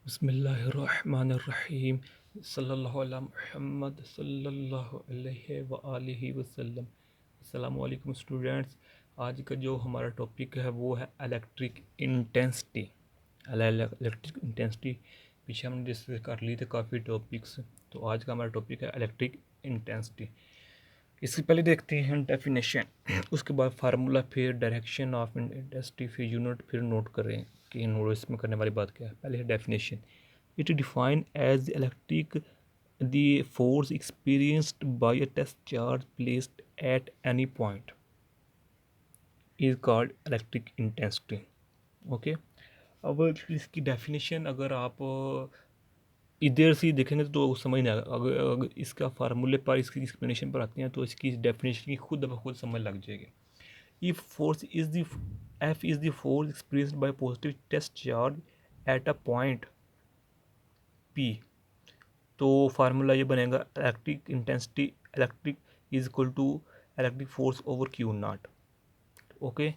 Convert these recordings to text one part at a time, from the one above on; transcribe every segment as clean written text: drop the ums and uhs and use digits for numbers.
बिस्मिल्लाहिर्रहमानिर्रहीम सल्लल्लाहु अला मुहम्मद सल्लल्लाहु अलैहि व आलिहि वसल्लम। अस्सलामु अलैकुम स्टूडेंट्स। आज का जो हमारा टॉपिक है वो है इलेक्ट्रिक इंटेंसिटी। इलेक्ट्रिक इंटेंसिटी पीछे हमने डिस्कस कर ली थे काफ़ी टॉपिक्स, तो आज का हमारा टॉपिक है इलेक्ट्रिक इंटेंसिटी। इससे पहले देखते हैं डेफिनेशन, उसके बाद फार्मूला, फिर डायरेक्शन ऑफ इंटेंसिटी, फिर यूनिट, फिर नोट करें कि नोट इसमें करने वाली बात क्या है। पहले है definition. It define as electric the force experienced by a test charge placed at any point is called electric intensity. Okay, अब इसकी डेफिनेशन अगर आप इधर से देखेंगे तो समझ नहीं आएगा। अगर इसका फार्मूले पर, इसकी एक्सप्लेनेशन पर आते हैं तो इसकी डेफिनेशन की खुद ब खुद समझ लग जाएगी। If force is the F is the force experienced by positive test charge at a point P, तो फार्मूला ये बनेगा electric intensity electric is equal to electric force over q naught. Okay,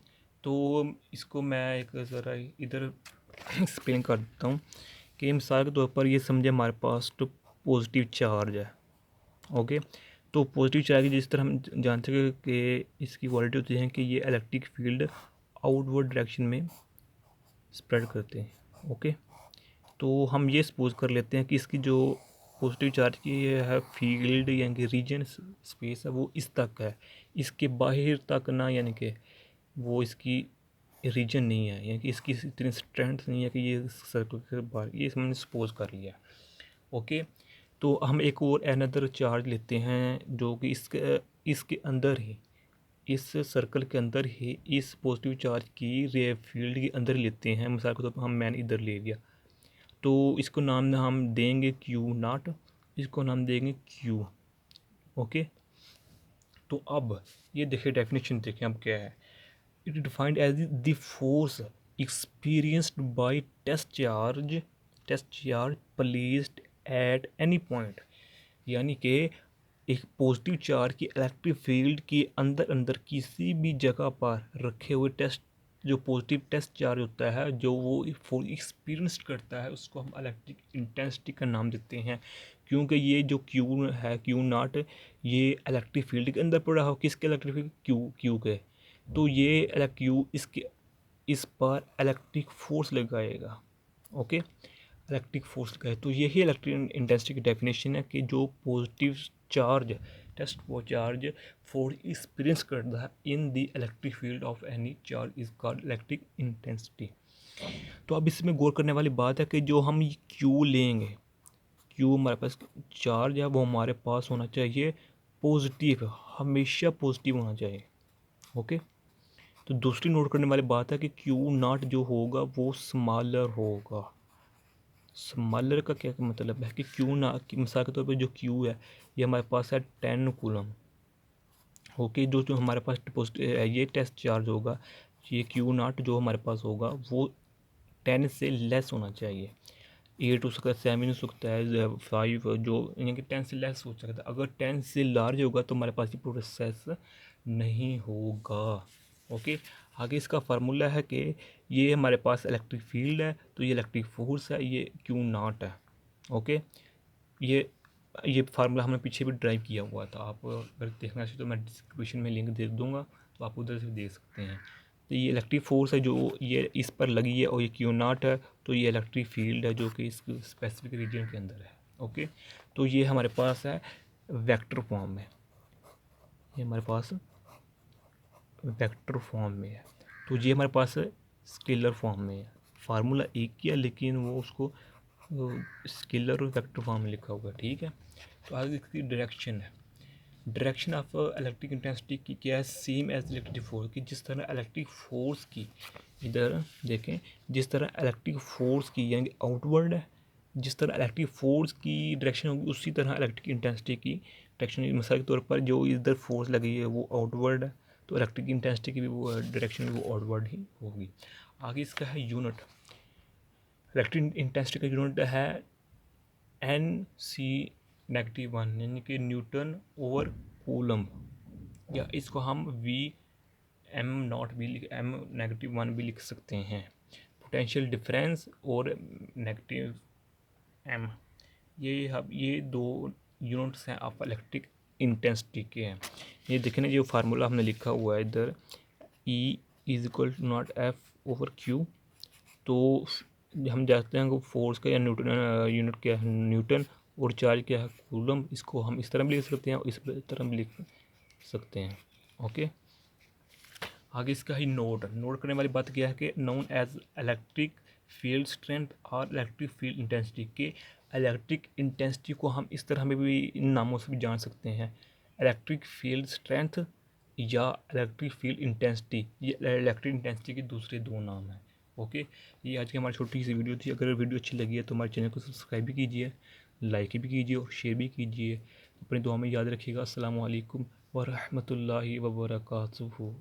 तो इसको मैं एक ज़रा इधर एक्सप्लेन कर देता हूँ कि मिसाल के तौर पर ये समझे हमारे पास तो पॉजिटिव चार्ज है। ओके, तो पॉजिटिव चार्ज जिस तरह हम जानते हैं कि इसकी क्वालिटी होती है कि ये इलेक्ट्रिक फील्ड आउटवर्ड डायरेक्शन में स्प्रेड करते हैं। ओके, तो हम ये सपोज कर लेते हैं कि इसकी जो पॉजिटिव चार्ज की है फील्ड यानी कि रीजन स्पेस है वो इस तक है, इसके बाहर तक ना, यानी कि वो इसकी रीजन नहीं है, यानी कि इसकी इतनी स्ट्रेंथ नहीं है कि ये सर्कल के बाहर, ये हमने सपोज कर लिया। ओके, तो हम एक और अनदर चार्ज लेते हैं जो कि इसके अंदर ही, इस सर्कल के अंदर ही, इस पॉजिटिव चार्ज की रे फील्ड के अंदर लेते हैं। मिसाल के तौर पर हम मैंने इधर ले लिया, तो इसको नाम हम देंगे क्यू नॉट, इसको नाम देंगे क्यू। ओके, तो अब ये देखिए डेफिनेशन देखें अब क्या है। It defined as the force experienced by test charge placed at any point, यानी कि एक पॉजिटिव चार्ज की इलेक्ट्रिक फील्ड के अंदर अंदर किसी भी जगह पर रखे हुए टेस्ट, जो पॉजिटिव टेस्ट चार्ज होता है जो वो एक्सपीरियंस करता है, उसको हम इलेक्ट्रिक इंटेंसिटी का नाम देते हैं। क्योंकि ये जो क्यू है, क्यू नॉट, ये इलेक्ट्रिक फील्ड के अंदर पड़ा हो, किसके इलेक्ट्रिक फील्ड, क्यू के, तो ये क्यू इसके इस पर इलेक्ट्रिक फोर्स लगाएगा। ओके, इलेक्ट्रिक फोर्स लगाए, तो यही इलेक्ट्रिक इंटेंसिटी की डेफिनेशन है कि जो पॉजिटिव चार्ज टेस्ट वो चार्ज फोर्स एक्सपीरियंस करता है in the electric field of any charge is called electric intensity. तो अब इसमें गौर करने वाली बात है कि जो हम क्यू लेंगे, क्यू हमारे पास चार्ज है वो हमारे पास होना चाहिए पॉजिटिव, हमेशा पॉजिटिव होना चाहिए। ओके, तो दूसरी नोट करने वाली बात है कि क्यू नॉट जो होगा वो स्मॉलर होगा। स्मॉलर का क्या मतलब है कि क्यू ना, कि मिसाल के तौर पर जो क्यू है ये हमारे पास है 10 कूलम। ओके, जो जो हमारे पास ये टेस्ट चार्ज होगा, ये क्यू नॉट जो हमारे पास होगा वो 10 से लेस होना चाहिए। 8 हो सकता है, 7 हो सकता है, 5, जो यानी कि 10 से लेस हो सकता है। अगर 10 से लार्ज होगा तो हमारे पास ये प्रोसेस नहीं होगा। ओके, आगे इसका फार्मूला है कि ये हमारे पास इलेक्ट्रिक फील्ड है तो ये इलेक्ट्रिक फोर्स है, ये क्यू नॉट है। ओके, ये फार्मूला हमने पीछे भी ड्राइव किया हुआ था, आप अगर देखना चाहिए तो मैं डिस्क्रिप्शन में लिंक दे दूँगा, तो आप उधर से देख सकते हैं। तो ये इलेक्ट्रिक फोर्स है जो ये इस पर लगी है, और ये क्यू नॉट है, तो ये इलेक्ट्रिक फील्ड है जो कि इस स्पेसिफिक रीजन के अंदर है। ओके, तो ये हमारे पास है वेक्टर फॉर्म में, ये हमारे पास वेक्टर फॉर्म में है, तो ये हमारे पास स्केलर फॉर्म में है। फार्मूला एक ही है लेकिन वो उसको स्केलर और वेक्टर फॉर्म में लिखा हुआ है। ठीक है, तो आगे इसकी डायरेक्शन है। डायरेक्शन ऑफ इलेक्ट्रिक इंटेंसिटी की क्या है, सेम एज इलेक्ट्रिक फोर्स की। जिस तरह इलेक्ट्रिक फोर्स की, इधर देखें, जिस तरह इलेक्ट्रिक फोर्स की यानी आउटवर्ड है, जिस तरह इलेक्ट्रिक फोर्स की डायरेक्शन होगी उसी तरह इलेक्ट्रिक इंटेंसिटी की डायरेक्शन। मिसाल के तौर पर जो इधर फोर्स लगी है वो आउटवर्ड है, तो इलेक्ट्रिक इंटेंसिटी की भी वो डायरेक्शन भी वो आउटवर्ड ही होगी। आगे इसका है यूनिट। इलेक्ट्रिक इंटेंसिटी का यूनिट है Nc-1, यानी कि न्यूटन ओवर कूलम, या इसको हम M-1 भी लिख सकते हैं। पोटेंशियल डिफरेंस और नेगेटिव एम। ये दो यूनिट्स हैं ऑफ इलेक्ट्रिक इंटेंसिटी के हैं। ये देखें ना, जो फार्मूला हमने लिखा हुआ है इधर, E is equal to naught F over q. तो हम जानते हैं कि फोर्स का या न्यूटन यूनिट क्या है, न्यूटन, और चार्ज क्या है, कूलम। इसको हम इस तरह भी लिख सकते हैं और इस तरह भी लिख सकते हैं। ओके, आगे इसका ही नोट करने वाली बात क्या है कि known as electric field strength और इलेक्ट्रिक फील्ड इंटेंसिटी के इलेक्ट्रिक इंटेंसिटी को हम इस तरह में भी, इन नामों से भी जान सकते हैं, इलेक्ट्रिक फील्ड स्ट्रेंथ या इलेक्ट्रिक फील्ड इंटेंसिटी। ये इलेक्ट्रिक इंटेंसिटी के दूसरे दो नाम हैं। ओके, ये आज की हमारी छोटी सी वीडियो थी। अगर वीडियो अच्छी लगी है तो हमारे चैनल को सब्सक्राइब भी कीजिए, लाइक भी कीजिए और शेयर भी कीजिए। अपनी दुआ में याद रखिएगा। अस्सलाम वालेकुम व रहमतुल्लाहि व बरकातुहू।